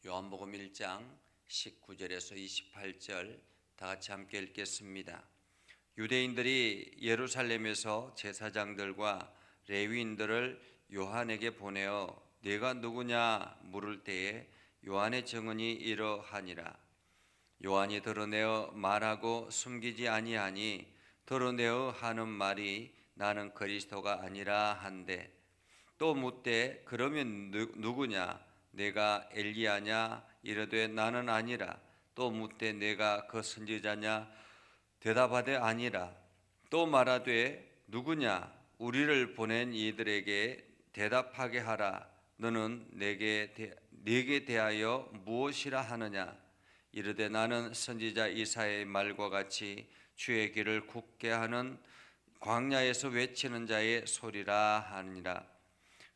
요한복음 1장 19절에서 28절 다 같이 함께 읽겠습니다. 유대인들이 예루살렘에서 제사장들과 레위인들을 요한에게 보내어 네가 누구냐 물을 때에 요한의 증언이 이러하니라. 요한이 드러내어 말하고 숨기지 아니하니 드러내어 하는 말이 나는 그리스도가 아니라 한데, 또 묻되 그러면 누구냐 내가 엘리야냐 이르되 나는 아니라. 또 묻되 내가 그 선지자냐 대답하되 아니라. 또 말하되 누구냐 우리를 보낸 이들에게 대답하게 하라. 너는 내게 대하여 무엇이라 하느냐. 이르되 나는 선지자 이사야의 말과 같이 주의 길을 굳게 하는 광야에서 외치는 자의 소리라 하니라.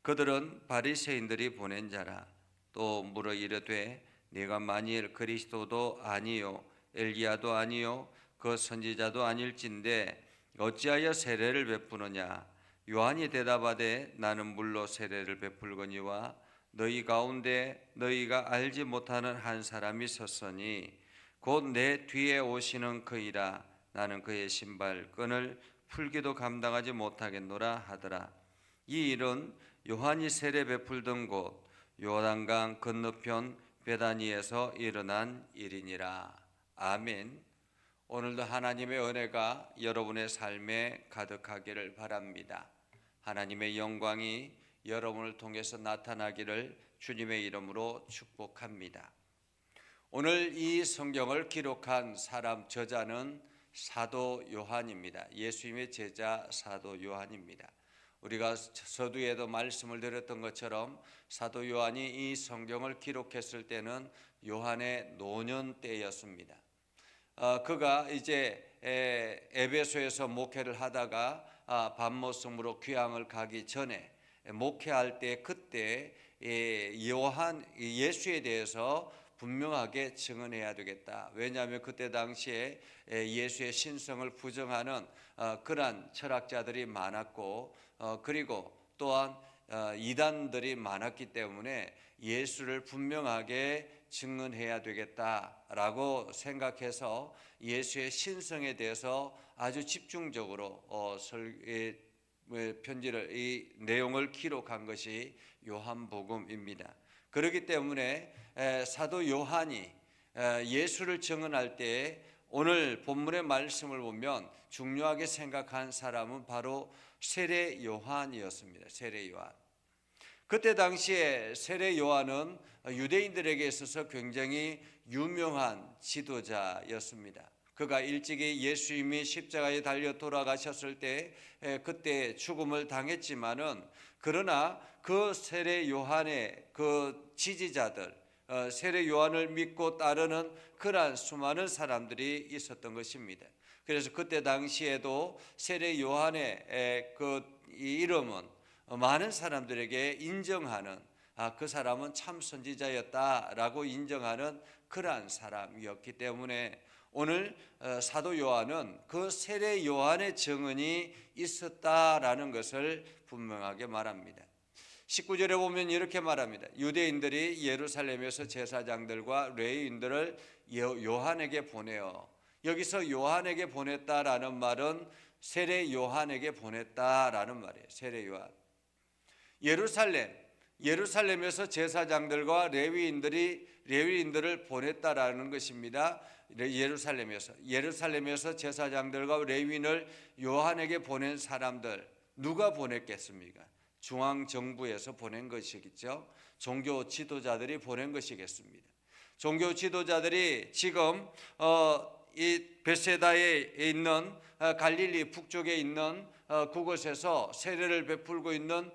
그들은 바리새인들이 보낸 자라. 또 물어 이르되 네가 만일 그리스도도 아니요 엘리야도 아니요 그 선지자도 아닐진데 어찌하여 세례를 베푸느냐. 요한이 대답하되 나는 물로 세례를 베풀거니와 너희 가운데 너희가 알지 못하는 한 사람이 섰으니 곧 내 뒤에 오시는 그이라. 나는 그의 신발끈을 풀기도 감당하지 못하겠노라 하더라. 이 일은 요한이 세례 베풀던 곳 요단강 건너편 베다니에서 일어난 일이니라. 아멘. 오늘도 하나님의 은혜가 여러분의 삶에 가득하기를 바랍니다. 하나님의 영광이 여러분을 통해서 나타나기를 주님의 이름으로 축복합니다. 오늘 이 성경을 기록한 사람 저자는 사도 요한입니다. 예수님의 제자 사도 요한입니다. 우리가 서두에도 말씀을 드렸던 것처럼 사도 요한이 이 성경을 기록했을 때는 요한의 노년 때였습니다. 그가 이제 에베소에서 목회를 하다가 반모섬으로 귀향을 가기 전에 목회할 때 그때 요한 예수에 대해서 분명하게 증언해야 되겠다. 왜냐하면 그때 당시에 예수의 신성을 부정하는 그러한 철학자들이 많았고 그리고 또한 이단들이 많았기 때문에 예수를 분명하게 증언해야 되겠다라고 생각해서 예수의 신성에 대해서 아주 집중적으로 편지를 이 내용을 기록한 것이 요한복음입니다. 그렇기 때문에 사도 요한이 예수를 증언할 때 오늘 본문의 말씀을 보면 중요하게 생각한 사람은 바로 세례 요한이었습니다. 세례 요한. 그때 당시에 세례 요한은 유대인들에게 있어서 굉장히 유명한 지도자였습니다. 그가 일찍이 예수님이 십자가에 달려 돌아가셨을 때 그때 죽음을 당했지만은 그러나 그 세례 요한의 그 지지자들, 세례 요한을 믿고 따르는 그러한 수많은 사람들이 있었던 것입니다. 그래서 그때 당시에도 세례 요한의 그 이름은 많은 사람들에게 인정하는 그 사람은 참 선지자였다라고 인정하는 그러한 사람이었기 때문에 오늘 사도 요한은 그 세례 요한의 증언이 있었다라는 것을 분명하게 말합니다. 19절에 보면 이렇게 말합니다. 유대인들이 예루살렘에서 제사장들과 레위인들을 요한에게 보내어. 여기서 요한에게 보냈다라는 말은 세례 요한에게 보냈다라는 말이에요. 세례 요한. 예루살렘에서 제사장들과 레위인들을 보냈다라는 것입니다. 예루살렘에서 제사장들과 레위인을 요한에게 보낸 사람들 누가 보냈겠습니까? 중앙정부에서 보낸 것이겠죠. 종교 지도자들이 보낸 것이겠습니다. 종교 지도자들이 지금 이 베세다에 있는 갈릴리 북쪽에 있는 그곳에서 세례를 베풀고 있는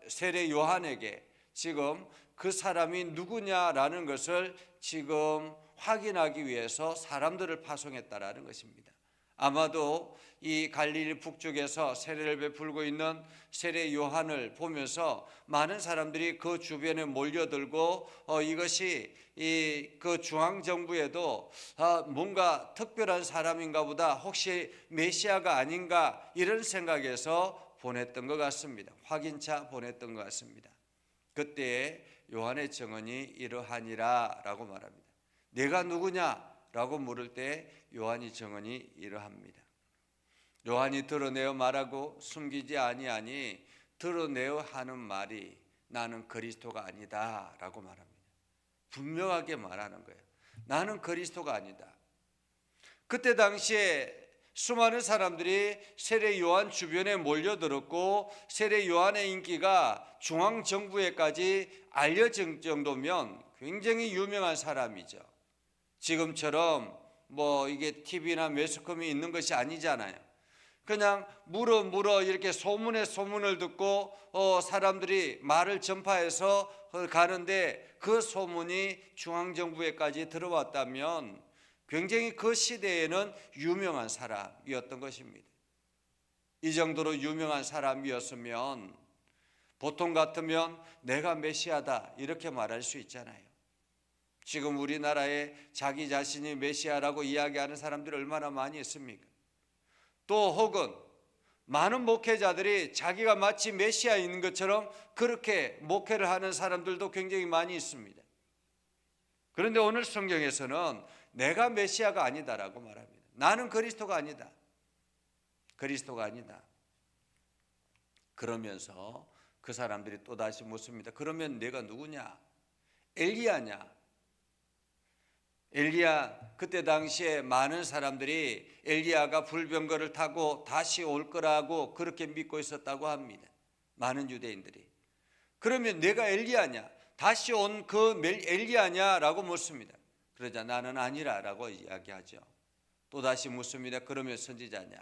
세례 요한에게 지금 그 사람이 누구냐라는 것을 지금 확인하기 위해서 사람들을 파송했다라는 것입니다. 아마도 이 갈릴리 북쪽에서 세례를 베풀고 있는 세례 요한을 보면서 많은 사람들이 그 주변에 몰려들고 이것이 그 중앙정부에도 뭔가 특별한 사람인가 보다, 혹시 메시아가 아닌가 이런 생각에서 보냈던 것 같습니다. 확인차 보냈던 것 같습니다. 그때에 요한의 증언이 이러하니라 라고 말합니다. 내가 누구냐? 라고 물을 때 요한의 증언이 이러합니다. 요한이 드러내어 말하고 숨기지 아니하니 드러내어 하는 말이 나는 그리스도가 아니다 라고 말합니다. 분명하게 말하는 거예요. 나는 그리스도가 아니다. 그때 당시에 수많은 사람들이 세례 요한 주변에 몰려들었고 세례 요한의 인기가 중앙정부에까지 알려진 정도면 굉장히 유명한 사람이죠. 지금처럼 이게 TV나 매스컴이 있는 것이 아니잖아요. 그냥 물어 이렇게 소문에 소문을 듣고 사람들이 말을 전파해서 가는데 그 소문이 중앙정부에까지 들어왔다면 굉장히 그 시대에는 유명한 사람이었던 것입니다. 이 정도로 유명한 사람이었으면 보통 같으면 내가 메시아다 이렇게 말할 수 있잖아요. 지금 우리나라에 자기 자신이 메시아라고 이야기하는 사람들이 얼마나 많이 있습니까? 또 혹은 많은 목회자들이 자기가 마치 메시아인 것처럼 그렇게 목회를 하는 사람들도 굉장히 많이 있습니다. 그런데 오늘 성경에서는 내가 메시아가 아니다라고 말합니다. 나는 그리스도가 아니다. 그리스도가 아니다. 그러면서 그 사람들이 또다시 묻습니다. 그러면 내가 누구냐? 엘리야냐? 엘리야, 그때 당시에 많은 사람들이 엘리야가 불병거를 타고 다시 올 거라고 그렇게 믿고 있었다고 합니다. 많은 유대인들이. 그러면 내가 엘리야냐? 다시 온 그 엘리야냐라고 묻습니다. 그러자 나는 아니라라고 이야기하죠. 또다시 묻습니다. 그러면 선지자냐?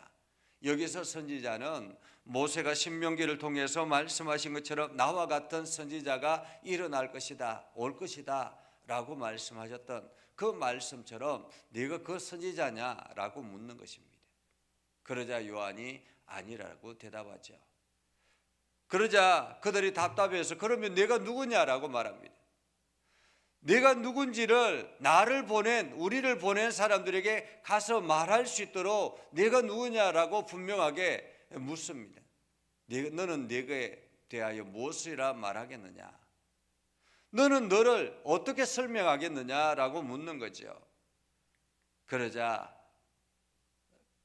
여기서 선지자는 모세가 신명기를 통해서 말씀하신 것처럼 나와 같은 선지자가 일어날 것이다, 올 것이다 라고 말씀하셨던 그 말씀처럼 네가 그 선지자냐라고 묻는 것입니다. 그러자 요한이 아니라고 대답하죠. 그러자 그들이 답답해서 그러면 내가 누구냐라고 말합니다. 내가 누군지를 우리를 보낸 사람들에게 가서 말할 수 있도록 내가 누구냐라고 분명하게 묻습니다. 너는 내게 대하여 무엇이라 말하겠느냐? 너는 너를 어떻게 설명하겠느냐라고 묻는 거죠. 그러자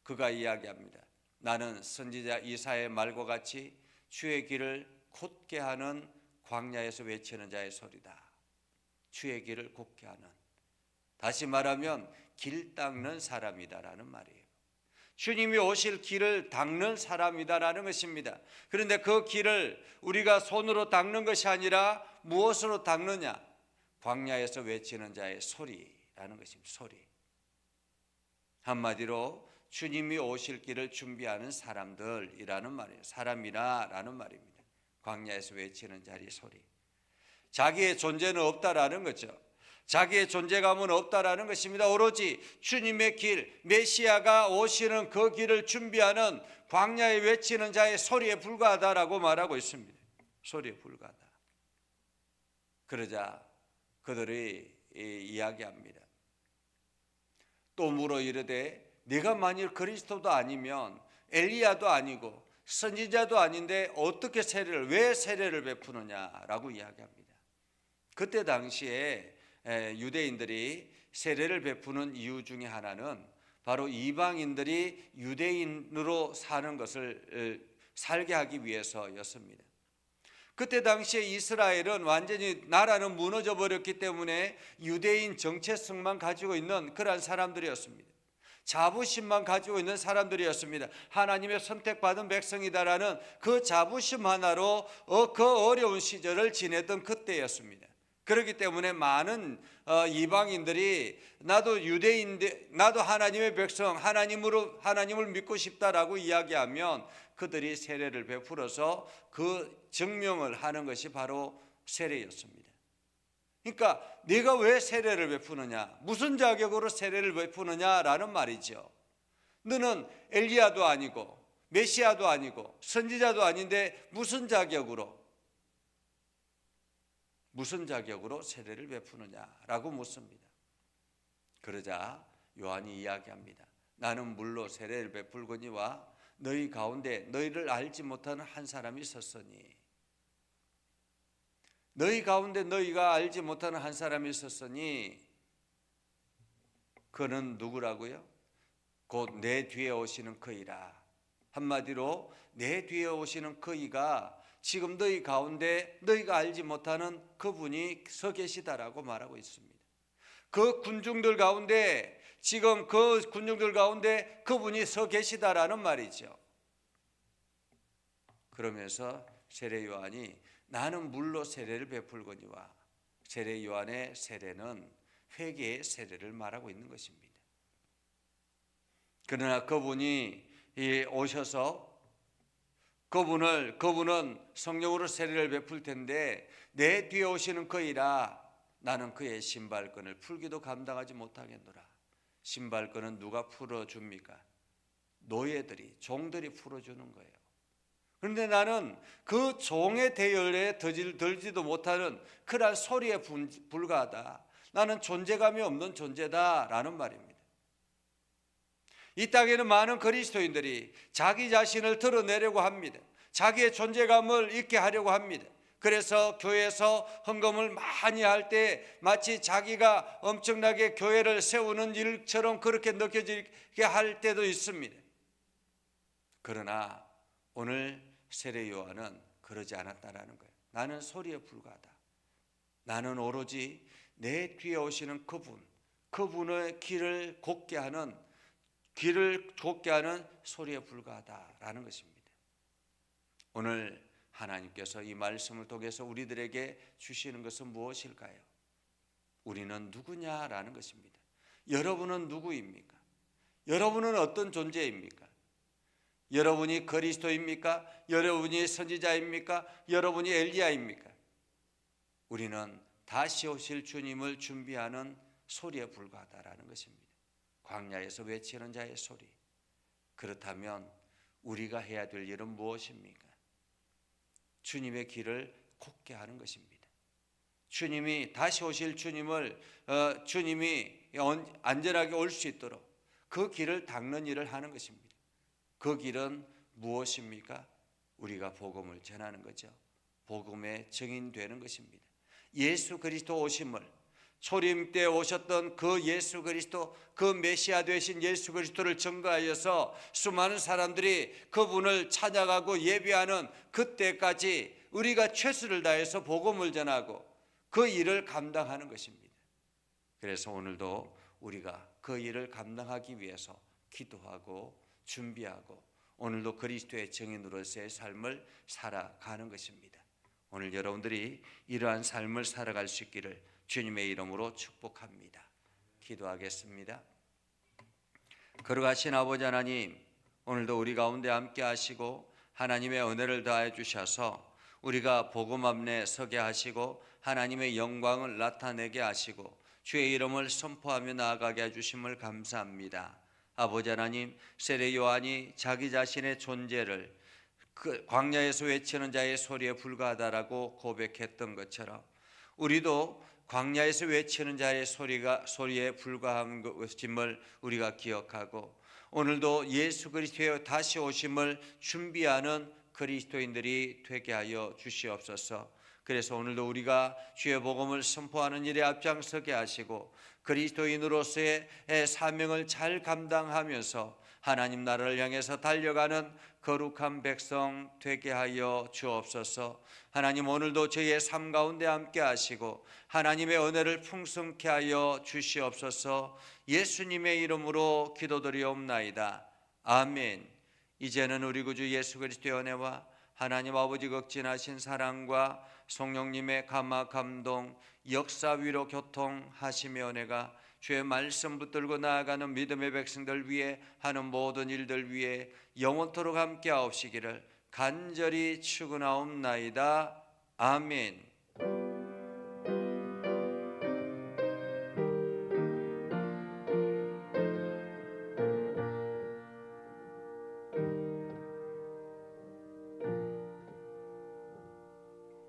그가 이야기합니다. 나는 선지자 이사야의 말과 같이 주의 길을 곧게 하는 광야에서 외치는 자의 소리다. 주의 길을 곧게 하는, 다시 말하면 길 닦는 사람이다라는 말이에요. 주님이 오실 길을 닦는 사람이다라는 것입니다. 그런데 그 길을 우리가 손으로 닦는 것이 아니라 무엇으로 닦느냐? 광야에서 외치는 자의 소리라는 것입니다. 소리. 한마디로 주님이 오실 길을 준비하는 사람들이라는 말이에요. 사람이라는 말입니다. 광야에서 외치는 자의 소리. 자기의 존재는 없다라는 거죠. 자기의 존재감은 없다라는 것입니다. 오로지 주님의 길, 메시아가 오시는 그 길을 준비하는 광야에 외치는 자의 소리에 불과하다라고 말하고 있습니다. 소리에 불과하다. 그러자 그들이 이야기합니다. 또 물어 이르되 네가 만일 그리스도도 아니면 엘리야도 아니고 선지자도 아닌데 어떻게 왜 세례를 베푸느냐라고 이야기합니다. 그때 당시에 유대인들이 세례를 베푸는 이유 중에 하나는 바로 이방인들이 유대인으로 사는 것을 살게 하기 위해서였습니다. 그때 당시에 이스라엘은 완전히 나라는 무너져 버렸기 때문에 유대인 정체성만 가지고 있는 그러한 사람들이었습니다. 자부심만 가지고 있는 사람들이었습니다. 하나님의 선택받은 백성이다라는 그 자부심 하나로 그 어려운 시절을 지내던 그때였습니다. 그렇기 때문에 많은 이방인들이 나도 유대인데 나도 하나님의 백성, 하나님을 믿고 싶다라고 이야기하면 그들이 세례를 베풀어서 그 증명을 하는 것이 바로 세례였습니다. 그러니까 네가 왜 세례를 베푸느냐? 무슨 자격으로 세례를 베푸느냐라는 말이죠. 너는 엘리야도 아니고 메시아도 아니고 선지자도 아닌데 무슨 자격으로 세례를 베푸느냐라고 묻습니다. 그러자 요한이 이야기합니다. 나는 물로 세례를 베풀거니와 너희 가운데 너희를 알지 못하는 한 사람이 있었으니 너희 가운데 너희가 알지 못하는 한 사람이 있었으니 그는 누구라고요? 곧 내 뒤에 오시는 그이라. 한마디로 내 뒤에 오시는 그이가 지금 너희 가운데 너희가 알지 못하는 그분이 서 계시다라고 말하고 있습니다. 그 군중들 가운데 지금 그 군중들 가운데 그분이 서 계시다라는 말이죠. 그러면서 세례 요한이 나는 물로 세례를 베풀거니와, 세례 요한의 세례는 회개의 세례를 말하고 있는 것입니다. 그러나 그분이 오셔서 그분은 성령으로 세례를 베풀 텐데 내 뒤에 오시는 그이라 나는 그의 신발끈을 풀기도 감당하지 못하겠노라. 신발끈은 누가 풀어줍니까? 노예들이, 종들이 풀어주는 거예요. 그런데 나는 그 종의 대열에 들지도 못하는 그러한 소리에 불과하다. 나는 존재감이 없는 존재다라는 말입니다. 이 땅에는 많은 그리스도인들이 자기 자신을 드러내려고 합니다. 자기의 존재감을 있게 하려고 합니다. 그래서 교회에서 헌금을 많이 할 때 마치 자기가 엄청나게 교회를 세우는 일처럼 그렇게 느껴지게 할 때도 있습니다. 그러나 오늘 세례 요한은 그러지 않았다라는 거예요. 나는 소리에 불과하다. 나는 오로지 내 뒤에 오시는 그분의 길을 곱게 하는 소리에 불과하다라는 것입니다. 오늘 하나님께서 이 말씀을 통해서 우리들에게 주시는 것은 무엇일까요? 우리는 누구냐라는 것입니다. 여러분은 누구입니까? 여러분은 어떤 존재입니까? 여러분이 그리스도입니까? 여러분이 선지자입니까? 여러분이 엘리야입니까? 우리는 다시 오실 주님을 준비하는 소리에 불과하다라는 것입니다. 광야에서 외치는 자의 소리. 그렇다면 우리가 해야 될 일은 무엇입니까? 주님의 길을 곱게 하는 것입니다. 주님이 다시 오실 주님이 안전하게 올 수 있도록 그 길을 닦는 일을 하는 것입니다. 그 길은 무엇입니까? 우리가 복음을 전하는 거죠. 복음의 증인되는 것입니다. 예수 그리스도 오심을, 초림 때 오셨던 그 예수 그리스도, 그 메시아 되신 예수 그리스도를 증거하여서 수많은 사람들이 그분을 찾아가고 예배하는 그때까지 우리가 최선을 다해서 복음을 전하고 그 일을 감당하는 것입니다. 그래서 오늘도 우리가 그 일을 감당하기 위해서 기도하고 준비하고 오늘도 그리스도의 증인으로서의 삶을 살아가는 것입니다. 오늘 여러분들이 이러한 삶을 살아갈 수 있기를 주님의 이름으로 축복합니다. 기도하겠습니다. 거룩하신 아버지 하나님, 오늘도 우리 가운데 함께 하시고 하나님의 은혜를 다해 주셔서 우리가 복음 앞에 서게 하시고 하나님의 영광을 나타내게 하시고 주의 이름을 선포하며 나아가게 해주심을 감사합니다. 아버지 하나님, 세례 요한이 자기 자신의 존재를 그 광야에서 외치는 자의 소리에 불과하다라고 고백했던 것처럼 우리도 광야에서 외치는 자의 소리에 불과한 것임을 우리가 기억하고 오늘도 예수 그리스도의 다시 오심을 준비하는 그리스도인들이 되게 하여 주시옵소서. 그래서 오늘도 우리가 주의 복음을 선포하는 일에 앞장서게 하시고 그리스도인으로서의 사명을 잘 감당하면서 하나님 나라를 향해서 달려가는 거룩한 백성 되게 하여 주옵소서. 하나님 오늘도 저희의 삶 가운데 함께 하시고 하나님의 은혜를 풍성케 하여 주시옵소서. 예수님의 이름으로 기도드리옵나이다. 아멘. 이제는 우리 구주 예수 그리스도의 은혜와 하나님 아버지 극진하신 사랑과 성령님의 감화 감동 역사 위로 교통하심의 은혜가 주의 말씀 붙들고 나아가는 믿음의 백성들 위해 하는 모든 일들 위해 영원토록 함께 하옵시기를 간절히 축원하옵나이다. 아멘.